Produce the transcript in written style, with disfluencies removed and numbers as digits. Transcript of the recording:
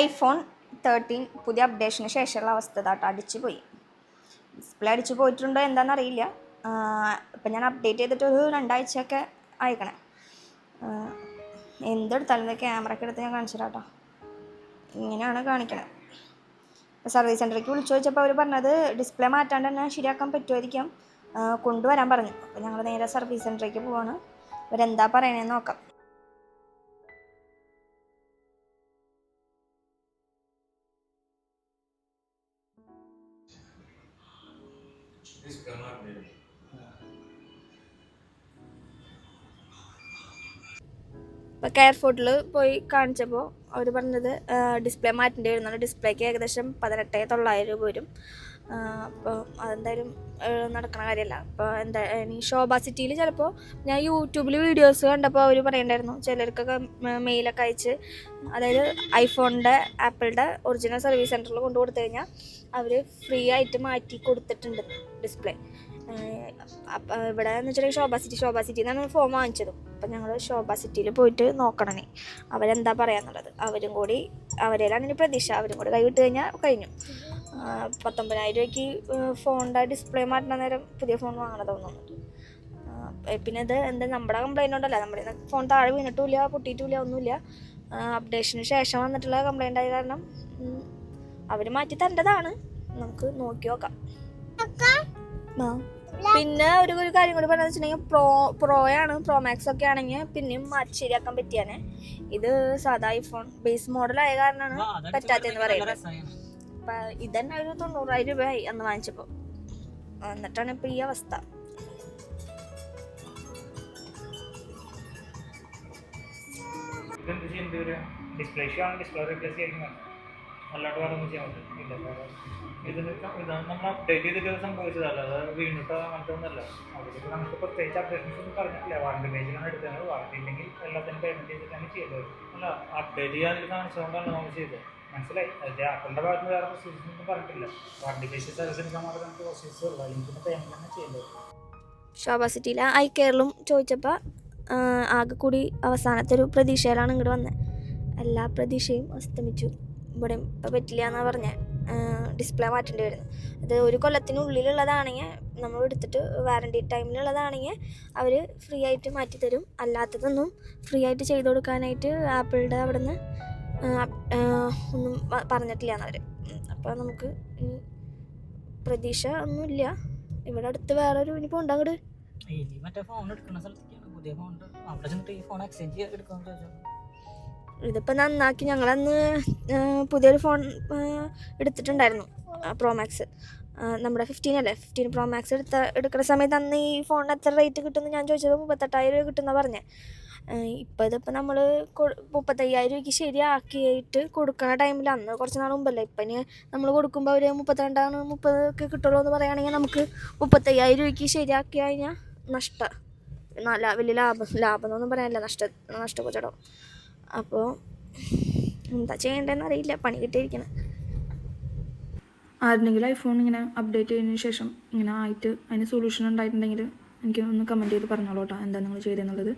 iPhone 13 പുതിയ അപ്ഡേഷന് ശേഷമുള്ള അവസ്ഥ ഇതാട്ടോ, അടിച്ചു പോയി. ഡിസ്പ്ലേ അടിച്ചു പോയിട്ടുണ്ടോ എന്താണെന്നറിയില്ല. ഇപ്പം ഞാൻ അപ്ഡേറ്റ് ചെയ്തിട്ട് ഒരു 2 ആഴ്ചയൊക്കെ അയക്കണേ. എന്തെടുത്താലും ക്യാമറയ്ക്ക് എടുത്ത് ഞാൻ കാണിച്ചു തരാം കേട്ടോ. ഇങ്ങനെയാണ് കാണിക്കണത്. സർവീസ് സെൻ്ററിലേക്ക് വിളിച്ചു ചോദിച്ചപ്പോൾ അവർ പറഞ്ഞത് ഡിസ്പ്ലേ മാറ്റാണ്ട് തന്നെ ശരിയാക്കാൻ പറ്റുമായിരിക്കാം, കൊണ്ടുവരാൻ പറഞ്ഞു. അപ്പോൾ ഞങ്ങൾ നേരെ സർവീസ് സെൻ്ററിലേക്ക് പോവാണ്. ഇവരെന്താ പറയണേന്ന് നോക്കാം. ഇപ്പോൾ കെയർ ഫുഡിൽ പോയി കാണിച്ചപ്പോൾ അവർ പറഞ്ഞത് ഡിസ്പ്ലേ മാറ്റേണ്ടി വരുന്നുണ്ട്. ഡിസ്പ്ലേക്ക് ഏകദേശം 18,900 രൂപ വരും. അപ്പോൾ അതെന്തായാലും നടക്കണ കാര്യമല്ല. അപ്പോൾ എന്താ ഇനി ശോഭ സിറ്റിയിൽ ചിലപ്പോൾ ഞാൻ യൂട്യൂബിൽ വീഡിയോസ് കണ്ടപ്പോൾ അവർ പറയണ്ടായിരുന്നു ചിലർക്കൊക്കെ മെയിലൊക്കെ അയച്ച്, അതായത് ഐഫോണിൻ്റെ ആപ്പിളിൻ്റെ ഒറിജിനൽ സർവീസ് സെൻറ്ററിൽ കൊണ്ടു കൊടുത്തു കഴിഞ്ഞാൽ അവർ ഫ്രീ ആയിട്ട് മാറ്റി കൊടുത്തിട്ടുണ്ട് ഡിസ്പ്ലേ. അപ്പം ഇവിടെ എന്ന് വെച്ചിട്ടുണ്ടെങ്കിൽ ശോഭ സിറ്റി എന്നാണ് ഫോം വാങ്ങിച്ചത്. അപ്പം ഞങ്ങൾ ശോഭ സിറ്റിയിൽ പോയിട്ട് നോക്കണേ അവരെന്താ പറയാന്നുള്ളത്. അവരിലാണ് ഇനി പ്രതീക്ഷ. അവരും കൂടി കൈവിട്ട് കഴിഞ്ഞാൽ കഴിഞ്ഞു. 19,000 രൂപയ്ക്ക് ഫോണിൻ്റെ ഡിസ്പ്ലേ മാറ്റുന്ന നേരം പുതിയ ഫോൺ വാങ്ങണത് തോന്നുന്നുണ്ട്. പിന്നെ ഇത് എന്താ നമ്മുടെ കംപ്ലൈൻറ്റ് ഉണ്ടല്ലോ, നമ്മുടെ ഫോൺ താഴെ വീണിട്ടില്ല, പൊട്ടിയിട്ടില്ല, ഒന്നുമില്ല. അപ്ഡേഷന് ശേഷം വന്നിട്ടുള്ള കംപ്ലൈൻ്റ് ആയ കാരണം അവർ മാറ്റി തരേണ്ടതാണ്. നമുക്ക് നോക്കി നോക്കാം. പിന്നെ ഒരു കാര്യം കൂടി പറഞ്ഞതെന്ന് വെച്ചിട്ടുണ്ടെങ്കിൽ പ്രോയാണ്, പ്രോ മാക്സ് ഒക്കെ ആണെങ്കിൽ പിന്നെയും മാറ്റി ശരിയാക്കാൻ പറ്റിയാനെ. ഇത് സാധാ ഐഫോൺ ബേസ് മോഡലായ കാരണമാണ് പറ്റാത്തതെന്ന് പറയുന്നത്. അപ്പം ഇതന്നെ ഒരു 90,000 രൂപയായി അന്ന് വാങ്ങിച്ചപ്പോൾ. എന്നിട്ടാണ് ഇപ്പം ഈ അവസ്ഥ. ഡിസ്പ്ലേ റീപ്ലേസ് ചെയ്യുന്നത് അല്ലാണ്ട് വേറെ ഒന്നും ചെയ്യാൻ പറ്റില്ല. ഇതാണ് നമ്മൾ അപ്ഡേറ്റ് ചെയ്തിട്ട് സംഭവിച്ചതല്ല, അത് വീണിട്ടോ അങ്ങനത്തെ ഒന്നല്ല. അതിലേക്ക് നമുക്ക് പ്രത്യേകിച്ച് അപ്ഡേഷൻസ് ഒന്നും പറഞ്ഞിട്ടില്ല. വാറണ്ടി പേജിലാണ് എടുത്തത്. വാറണ്ടി ഇല്ലെങ്കിൽ എല്ലാത്തിനും പേയ്മെൻറ്റ് ചെയ്തിട്ടാണ് ചെയ്തത്. അല്ല, അപ്ഡേറ്റ് ചെയ്യാൻ കാണിച്ചുകൊണ്ടാണ് നമ്മൾ ചെയ്തത്. മനസ്സിലായി. അത് ആപ്പിളിൻ്റെ ഭാഗത്ത് വേറെ പ്രൊസീജിയേഴ്സ് ഒന്നും പറഞ്ഞിട്ടില്ല. വാറണ്ടി പേജ് സർവീസ് എടുക്കാൻ മാത്രമേ നമുക്ക് പ്രൊസീജിയേഴ്സ് ഉള്ളൂ. അല്ലെങ്കിൽ പിന്നെ പേയ്മെൻറ്റ് തന്നെ ചെയ്തത്. ശോഭ സിറ്റിയിൽ ഐ കെയറിലും ചോദിച്ചപ്പോൾ ആകെ കൂടി അവസാനത്തെ ഒരു പ്രതീക്ഷയിലാണ് ഇങ്ങോട്ട് വന്നത്. എല്ലാ പ്രതീക്ഷയും അസ്തമിച്ചു. ഇവിടെ ഇപ്പം പറ്റില്ല എന്നാണ് പറഞ്ഞത്. ഡിസ്പ്ലേ മാറ്റേണ്ടി വരുന്നത്. അത് 1 കൊല്ലത്തിനുള്ളിലുള്ളതാണെങ്കിൽ നമ്മൾ എടുത്തിട്ട് വാറണ്ടി ടൈമിലുള്ളതാണെങ്കിൽ അവർ ഫ്രീ ആയിട്ട് മാറ്റി തരും. അല്ലാത്തതൊന്നും ഫ്രീ ആയിട്ട് ചെയ്ത് കൊടുക്കാനായിട്ട് ആപ്പിളിൻ്റെ അവിടെ നിന്ന് ഒന്നും പറഞ്ഞിട്ടില്ല എന്നവർ. അപ്പോൾ നമുക്ക് പ്രതീക്ഷ ഒന്നുമില്ല. ഇവിടെ അടുത്ത് വേറൊരു ഇനിയിപ്പോൾ ഉണ്ട് അങ്ങോട്ട്. മറ്റേ ഫോൺ എടുക്കുന്ന സ്ഥലത്തേക്കാണ് പുതിയ ഫോൺ. അവിടെ ചെന്നിട്ട് ഈ ഫോൺ എക്സ്ചേഞ്ച് ചെയ്ത് എടുക്കാമെന്ന് ചോദിച്ചോ. ഇതിപ്പോൾ നന്നാക്കി ഞങ്ങളന്ന് പുതിയൊരു ഫോൺ എടുത്തിട്ടുണ്ടായിരുന്നു, പ്രോ മാക്സ്. നമ്മുടെ 15 അല്ലേ, 15 പ്രോ മാക്സ് എടുക്കുന്ന സമയത്ത് അന്ന് ഈ ഫോണിന് എത്ര റേറ്റ് കിട്ടുമെന്ന് ഞാൻ ചോദിച്ചത് 38,000 രൂപ കിട്ടുമെന്നാണ് പറഞ്ഞത്. ഇതിപ്പോൾ നമ്മൾ 35,000 രൂപയ്ക്ക് ശരിയാക്കിയിട്ട് കൊടുക്കുന്ന ടൈമിൽ അന്ന് കുറച്ച് നാൾ മുമ്പല്ലേ, ഇപ്പം ഇനി നമ്മൾ കൊടുക്കുമ്പോൾ അവർ 32 30 കിട്ടുള്ളൂ എന്ന് പറയുകയാണെങ്കിൽ നമുക്ക് 35,000 രൂപയ്ക്ക് ശരിയാക്കി കഴിഞ്ഞാൽ നഷ്ടം. വലിയ ലാഭം എന്നൊന്നും പറയാനില്ല, നഷ്ടപ്പെടണം. അപ്പോൾ എന്താ ചെയ്യേണ്ടതെന്ന് അറിയില്ല, പണി കിട്ടിയിരിക്കണം. ആരുടെങ്കിലും ഐഫോൺ ഇങ്ങനെ അപ്ഡേറ്റ് ചെയ്തതിന് ശേഷം ഇങ്ങനെ ആയിട്ട് അതിന് സൊല്യൂഷൻ ഉണ്ടായിട്ടുണ്ടെങ്കിൽ എനിക്ക് ഒന്ന് കമൻറ്റ് ചെയ്ത് പറഞ്ഞോളൂ കേട്ടോ, എന്താ നിങ്ങൾ ചെയ്തതെന്നുള്ളത്.